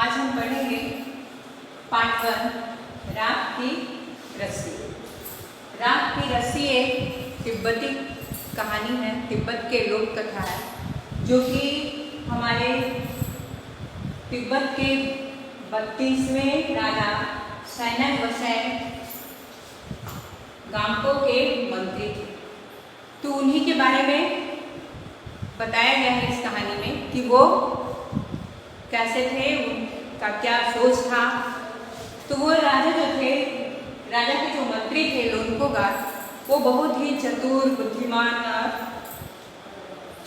आज हम पढ़ेंगे पार्ट 1 राख की रस्सी। राख की रस्सी एक तिब्बती कहानी है, तिब्बत के लोक कथा है, जो कि हमारे तिब्बत के 32वें राजा सैनक वसैन गांगपो के मंत्री थे। तो उन्हीं के बारे में बताया गया है इस कहानी में कि वो कैसे थे, उनका क्या सोच था। तो वो राजा जो थे, राजा के जो मंत्री थे लोनकोगार, वो बहुत ही चतुर, बुद्धिमान और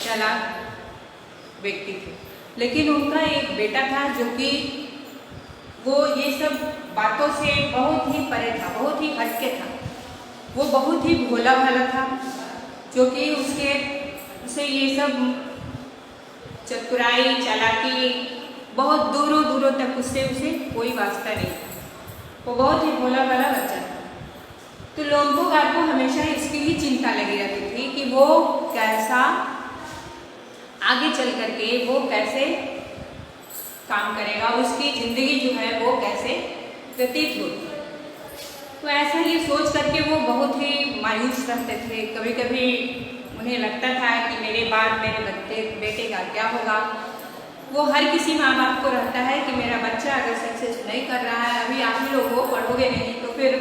चालाक व्यक्ति थे। लेकिन उनका एक बेटा था जो कि वो ये सब बातों से बहुत ही परे था, बहुत ही हटके था। वो बहुत ही भोला भाला था, जो कि उसे ये सब चतुराई चालाकी बहुत दूरों दूरों तक उसे कोई वास्ता नहीं था। वो बहुत ही भोला भाला बच्चा था। तो लोनकोगार को हमेशा इसकी ही चिंता लगी रहती थी कि वो कैसा आगे चल करके वो कैसे काम करेगा, उसकी जिंदगी जो है वो कैसे व्यतीत होगी। तो ऐसा ये सोच करके वो बहुत ही मायूस रहते थे। कभी कभी उन्हें लगता था कि मेरे बाद मेरे बेटे का क्या होगा। वो हर किसी माँ बाप को रहता है कि मेरा बच्चा अगर सक्सेस नहीं कर रहा है, अभी आप ही लोग हो पढ़ोगे नहीं तो फिर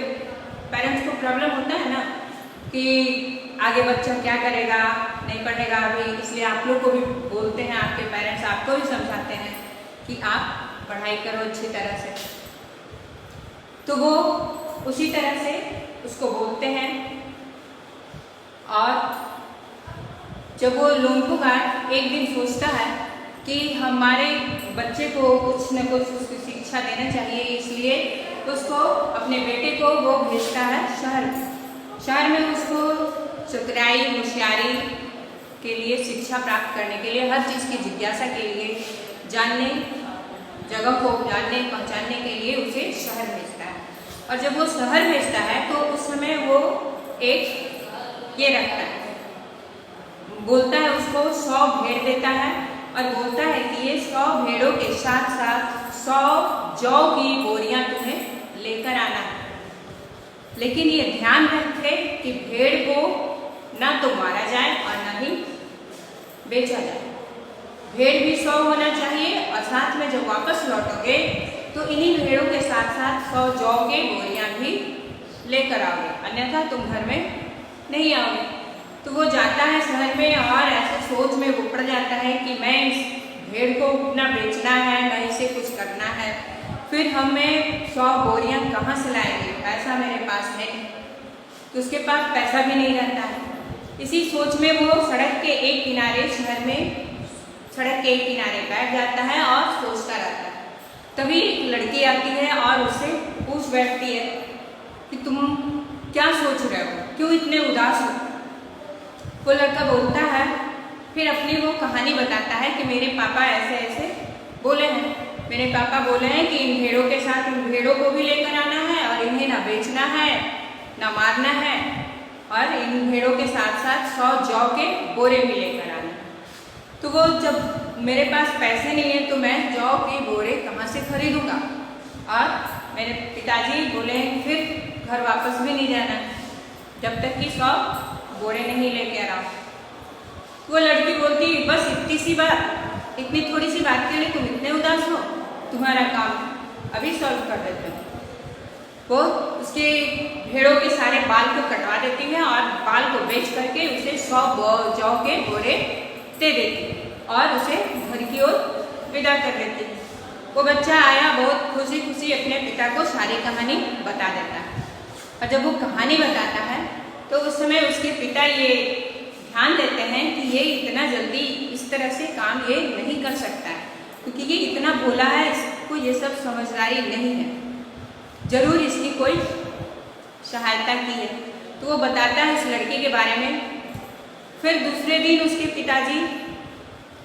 पेरेंट्स को प्रॉब्लम होता है ना कि आगे बच्चा क्या करेगा, नहीं पढ़ेगा अभी। इसलिए आप लोग को भी बोलते हैं, आपके पेरेंट्स आपको भी समझाते हैं कि आप पढ़ाई करो अच्छी तरह से। तो वो उसी तरह से उसको बोलते हैं। और जब वो लोनकोगार एक दिन सोचता है कि हमारे बच्चे को कुछ न कुछ उसकी शिक्षा देना चाहिए, इसलिए उसको अपने बेटे को वो भेजता है शहर में उसको चतुराई होशियारी के लिए, शिक्षा प्राप्त करने के लिए, हर चीज़ की जिज्ञासा के लिए, जगह को जानने पहचानने के लिए उसे शहर भेजता है। और जब वो शहर भेजता है तो उस समय वो एक ये रखता है, बोलता है उसको 100 भेड़ देता है और बोलता है कि ये 100 भेड़ों के साथ साथ 100 जौ की बोरियां तुम्हें लेकर आना है। लेकिन ये ध्यान रखे कि भेड़ को ना तो मारा जाए और ना ही बेचा जाए। भेड़ भी 100 होना चाहिए और साथ में जब वापस लौटोगे तो इन्हीं भेड़ों के साथ साथ 100 जौ के बोरियां भी लेकर आओगे, अन्यथा तुम घर में नहीं आओगे। तो वो जाता है शहर में और ऐसे सोच में वो पड़ जाता है कि मैं इस भेड़ को ना बेचना है ना इसे कुछ करना है, फिर हमें 100 बोरियां कहाँ से लाएंगे, पैसा मेरे पास है नहीं। तो उसके पास पैसा भी नहीं रहता है। इसी सोच में वो सड़क के एक किनारे बैठ जाता है और सोचता रहता है। तभी एक लड़की आती है और उससे पूछ बैठती है कि तुम क्या सोच रहे हो, क्यों इतने उदास हो। वो लड़का बोलता है, फिर अपनी वो कहानी बताता है कि मेरे पापा ऐसे ऐसे बोले हैं, मेरे पापा बोले हैं कि इन भेड़ों के साथ इन भेड़ों को भी लेकर आना है और इन्हें ना बेचना है ना मारना है, और इन भेड़ों के साथ साथ 100 जौ के बोरे भी लेकर आना है। तो वो जब मेरे पास पैसे नहीं है तो मैं जौ के बोरे कहाँ से खरीदूंगा, और मेरे पिताजी बोले फिर घर वापस भी नहीं जाना जब तक कि 100 बोरे नहीं लेके आओ। वो लड़की बोलती बस इतनी सी बात, इतनी थोड़ी सी बात के लिए तुम इतने उदास हो, तुम्हारा काम अभी सॉल्व कर देते हो। वो उसके भेड़ों के सारे बाल को कटवा देती है और बाल को बेच करके उसे 100 जौ के बोरे दे देती है और उसे घर की ओर विदा कर देती है। वो बच्चा आया बहुत खुशी खुशी अपने पिता को सारी कहानी बता देता है। और जब वो कहानी बताता है तो उस समय उसके पिता ये ध्यान देते हैं कि ये इतना जल्दी इस तरह से काम ये नहीं कर सकता है, क्योंकि ये इतना भोला है, इसको ये सब समझदारी नहीं है, जरूर इसकी कोई सहायता की है। तो वो बताता है इस लड़की के बारे में। फिर दूसरे दिन उसके पिताजी,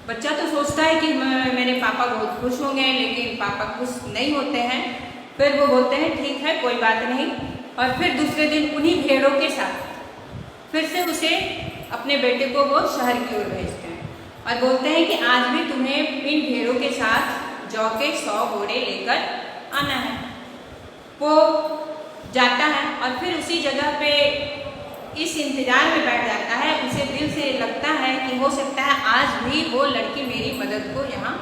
बच्चा तो सोचता है कि मेरे पापा बहुत खुश होंगे, लेकिन पापा खुश नहीं होते हैं। फिर वो बोलते हैं ठीक है कोई बात नहीं, और फिर दूसरे दिन उन्हीं भेड़ों के साथ फिर से उसे अपने बेटे को वो शहर की ओर भेजते हैं और बोलते हैं कि आज भी तुम्हें इन भेड़ों के साथ जौ के 100 बोरे लेकर आना है। वो जाता है और फिर उसी जगह पे इस इंतजार में बैठ जाता है। उसे दिल से लगता है कि हो सकता है आज भी वो लड़की मेरी मदद को यहाँ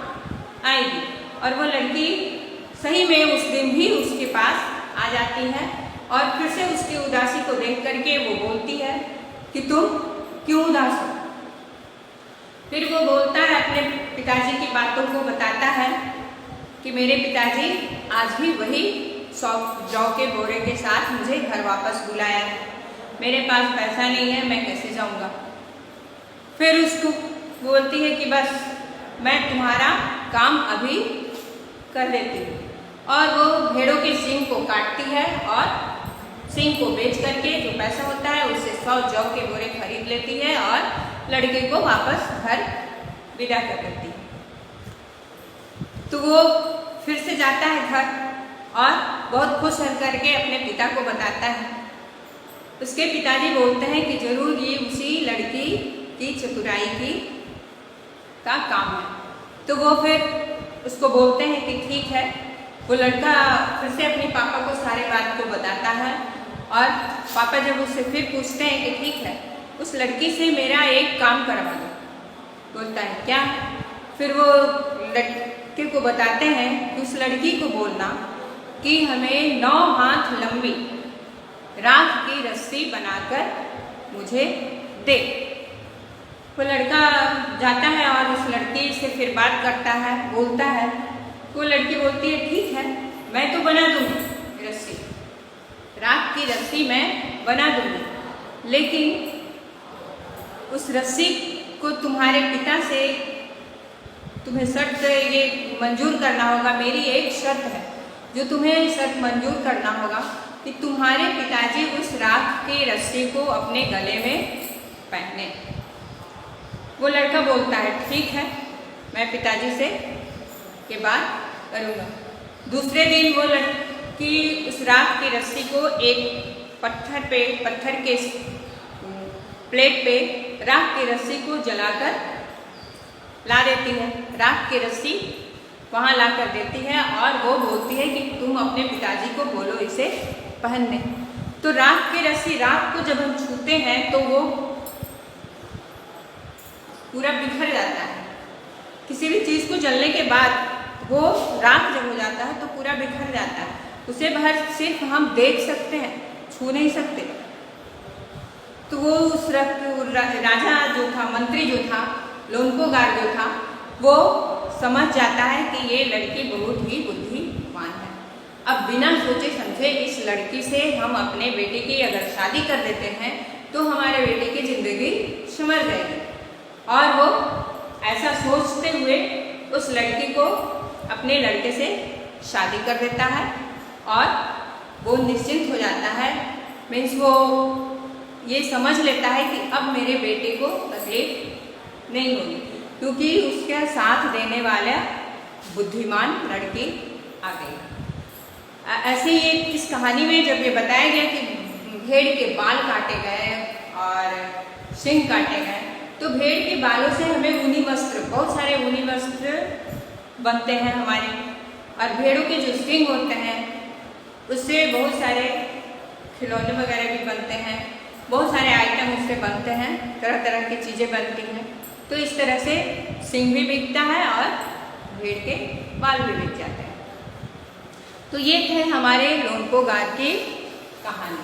आएगी, और वो लड़की सही में उस दिन भी उसके पास आ जाती है और फिर से उसकी उदासी को देख करके वो बोलती है कि तुम क्यों उदास हो। फिर वो बोलता है, अपने पिताजी की बातों को बताता है कि मेरे पिताजी आज भी वही 100 जौ के बोरे के साथ मुझे घर वापस बुलाया है, मेरे पास पैसा नहीं है, मैं कैसे जाऊंगा। फिर उसको बोलती है कि बस मैं तुम्हारा काम अभी कर देती हूँ, और वो भेड़ों के सींग को काटती है और सींग को बेच करके जो पैसा होता है उससे 100 जौ के बोरे खरीद लेती है और लड़के को वापस घर विदा कर देती है। तो वो फिर से जाता है घर और बहुत खुश हो करके अपने पिता को बताता है। उसके पिताजी बोलते हैं कि जरूर ये उसी लड़की की चतुराई की का काम है। तो वो फिर उसको बोलते हैं कि ठीक है। वो लड़का फिर से अपने पापा को सारे बात को बताता है, और पापा जब उससे फिर पूछते हैं कि ठीक है, उस लड़की से मेरा एक काम करवा दो। बोलता है क्या? फिर वो लड़के को बताते हैं कि उस लड़की को बोलना कि हमें 9 हाथ लंबी राख की रस्सी बनाकर मुझे दे। वो लड़का जाता है और उस लड़की से फिर बात करता है, बोलता है। वो लड़की बोलती है ठीक है, मैं तो बना दूंगी रस्सी, राख की रस्सी मैं बना दूंगी, लेकिन उस रस्सी को तुम्हारे पिता से तुम्हें शर्त ये मंजूर करना होगा। मेरी एक शर्त है जो तुम्हें शर्त मंजूर करना होगा कि तुम्हारे पिताजी उस राख की रस्सी को अपने गले में पहने। वो लड़का बोलता है ठीक है, मैं पिताजी से के बात करूँगा। दूसरे दिन वो लड़की उस राख की रस्सी को एक पत्थर के प्लेट पे राख की रस्सी को जलाकर ला देती है। राख की रस्सी वहाँ ला कर देती है और वो बोलती है कि तुम अपने पिताजी को बोलो इसे पहनने। तो राख की रस्सी, राख को जब हम छूते हैं तो वो पूरा बिखर जाता है। किसी भी चीज़ को जलने के बाद वो राख जब हो जाता है तो पूरा बिखर जाता है। उसे बाहर सिर्फ हम देख सकते हैं, छू नहीं सकते। तो वो उस राजा जो था, मंत्री जो था, लोनकोगार जो था, वो समझ जाता है कि ये लड़की बहुत ही बुद्धिमान है। अब बिना सोचे समझे इस लड़की से हम अपने बेटे की अगर शादी कर देते हैं तो हमारे बेटे की जिंदगी संवर जाएगी। और वो ऐसा सोचते हुए उस लड़की को अपने लड़के से शादी कर देता है और वो निश्चिंत हो जाता है। मीन्स वो ये समझ लेता है कि अब मेरे बेटे को तकलीफ नहीं होगी, क्योंकि उसके साथ देने वाला बुद्धिमान लड़की आ गई। ऐसे ही इस कहानी में जब ये बताया गया कि भेड़ के बाल काटे गए और सींग काटे गए, तो भेड़ के बालों से हमें ऊनी वस्त्र, बहुत सारे ऊनी वस्त्र बनते हैं हमारे, और भेड़ों के जो सींग होते हैं उससे बहुत सारे खिलौने वगैरह भी बनते हैं, बहुत सारे आइटम उससे बनते हैं, तरह तरह की चीज़ें बनती हैं। तो इस तरह से सींग भी बिकता है और भेड़ के बाल भी बिक जाते हैं। तो ये थे हमारे लोनकोगार की कहानी।